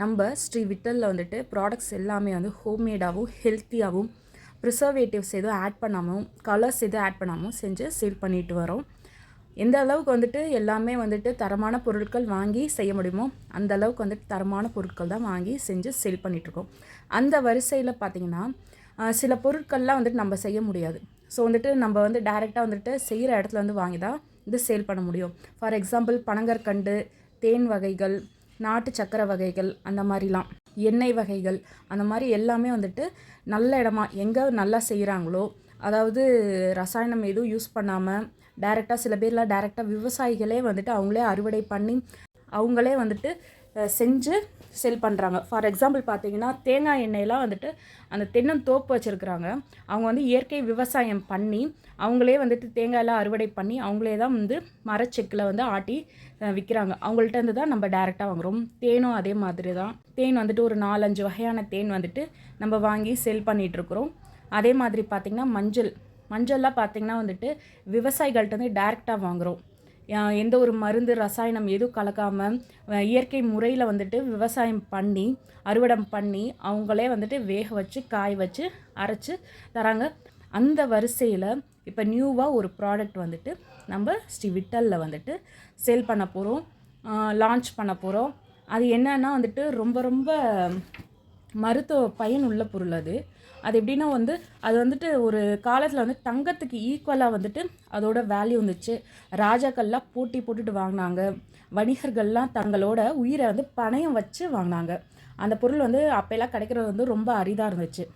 நம்ம ஸ்ரீ விட்டலில் வந்துட்டு ப்ராடக்ட்ஸ் எல்லாமே வந்து ஹோம்மேடாகவும் ஹெல்த்தியாகவும் ப்ரிசர்வேட்டிவ்ஸ் எதுவும் ஆட் பண்ணாமல் கலர்ஸ் எதுவும் ஆட் பண்ணாமல் செஞ்சு சேல் பண்ணிட்டு வரோம். எந்த அளவுக்கு வந்துட்டு எல்லாமே வந்துட்டு தரமான பொருட்கள் வாங்கி செய்ய முடியுமோ அந்த அளவுக்கு வந்துட்டு தரமான பொருட்கள் தான் வாங்கி செஞ்சு சேல் பண்ணிகிட்ருக்கோம். அந்த வரிசையில் பார்த்திங்கன்னா சில பொருட்கள்லாம் வந்துட்டு நம்ம செய்ய முடியாது. ஸோ வந்துட்டு நம்ம வந்து டைரெக்டாக வந்துட்டு செய்கிற இடத்துல வந்து வாங்கி தான் இது சேல் பண்ண முடியும். ஃபார் எக்ஸாம்பிள் பனங்கற்கண்டு, தேன் வகைகள், நாட்டு சக்கரை வகைகள், அந்த மாதிரிலாம் எண்ணெய் வகைகள், அந்த மாதிரி எல்லாமே வந்துட்டு நல்ல இடமா எங்கே நல்லா செய்கிறாங்களோ, அதாவது ரசாயனம் எதுவும் யூஸ் பண்ணாமல் டைரெக்டாக, சில பேர்லாம் டைரெக்டாக விவசாயிகளே வந்துட்டு அவங்களே அறுவடை பண்ணி அவங்களே வந்துட்டு செஞ்சு செல் பண்ணுறாங்க. ஃபார் எக்ஸாம்பிள் பார்த்தீங்கன்னா தேங்காய் எண்ணெயெலாம் வந்துட்டு அந்த தென்னந்தோப்பு வச்சுருக்குறாங்க. அவங்க வந்து இயற்கை விவசாயம் பண்ணி அவங்களே வந்துட்டு தேங்காயெல்லாம் அறுவடை பண்ணி அவங்களே தான் வந்து மரச்செக்கில் வந்து ஆட்டி விற்கிறாங்க. அவங்கள்ட்டேருந்து தான் நம்ம டைரெக்டாக வாங்குகிறோம். தேனும் அதே மாதிரி தான். தேன் வந்துட்டு ஒரு 4-5 வகையான தேன் வந்துட்டு நம்ம வாங்கி செல் பண்ணிகிட்ருக்குறோம். அதே மாதிரி பார்த்திங்கன்னா மஞ்சள்லாம் பார்த்திங்கன்னா வந்துட்டு விவசாயிகள்கிட்ட வந்து டைரெக்டாக வாங்குகிறோம். எந்த ஒரு மருந்து ரசாயனம் எதுவும் கலக்காமல் இயற்கை முறையில் வந்துட்டு விவசாயம் பண்ணி அறுவடை பண்ணி அவங்களே வந்துட்டு வேக வச்சு காய வச்சு அரைச்சி தராங்க. அந்த வரிசையில் இப்போ நியூவாக ஒரு ப்ராடக்ட் வந்துட்டு நம்ம ஸ்ரீ விட்டலில் வந்துட்டு சேல் பண்ண போகிறோம், லான்ச் பண்ண போகிறோம். அது என்னன்னா வந்துட்டு ரொம்ப ரொம்ப மருத்துவ பயனுள்ள பொருள். அது எப்படின்னா வந்து அது வந்துட்டு ஒரு காலத்தில் வந்து தங்கத்துக்கு ஈக்குவலாக வந்துட்டு அதோட வேல்யூ இருந்துச்சு. ராஜாக்கள்லாம் போட்டி போட்டுட்டு வாங்கினாங்க. வணிகர்கள்லாம் தங்களோட உயிரை வந்து பணயம் வச்சு வாங்கினாங்க. அந்த பொருள் வந்து அப்போல்லாம் கிடைக்கிறது வந்து ரொம்ப அரிதாக இருந்துச்சு.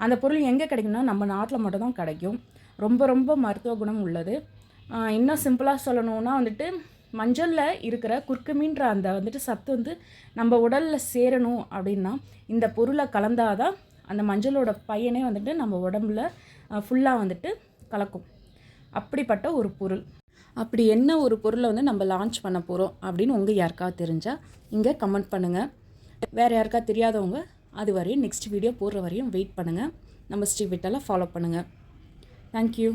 அந்த பொருள் எங்கே கிடைக்கும்னா நம்ம நாட்டில் மட்டும்தான் கிடைக்கும். ரொம்ப ரொம்ப மருத்துவ குணம் உள்ளது. இன்னும் சிம்பிளாக சொல்லணுன்னா வந்துட்டு மஞ்சளில் இருக்கிற குர்குமின்ற அந்த வந்துட்டு சத்து வந்து நம்ம உடலில் சேரணும் அப்படின்னா இந்த பொருளை கலந்தாதான் அந்த மஞ்சளோட பையனே வந்துட்டு நம்ம உடம்புல ஃபுல்லாக வந்துட்டு கலக்கும். அப்படிப்பட்ட ஒரு பொருள். அப்படி என்ன ஒரு பொருளை வந்து நம்ம லான்ச் பண்ண போகிறோம் அப்படின்னு உங்கள் யாருக்காவது தெரிஞ்சால் இங்கே கமெண்ட் பண்ணுங்கள். வேறு யாருக்காவது தெரியாதவங்க அது வரையும் நெக்ஸ்ட் வீடியோ போடுற வரையும் வெயிட் பண்ணுங்கள். நம்ம ஸ்ரீ விட்டலை ஃபாலோ பண்ணுங்கள். தேங்க்யூ.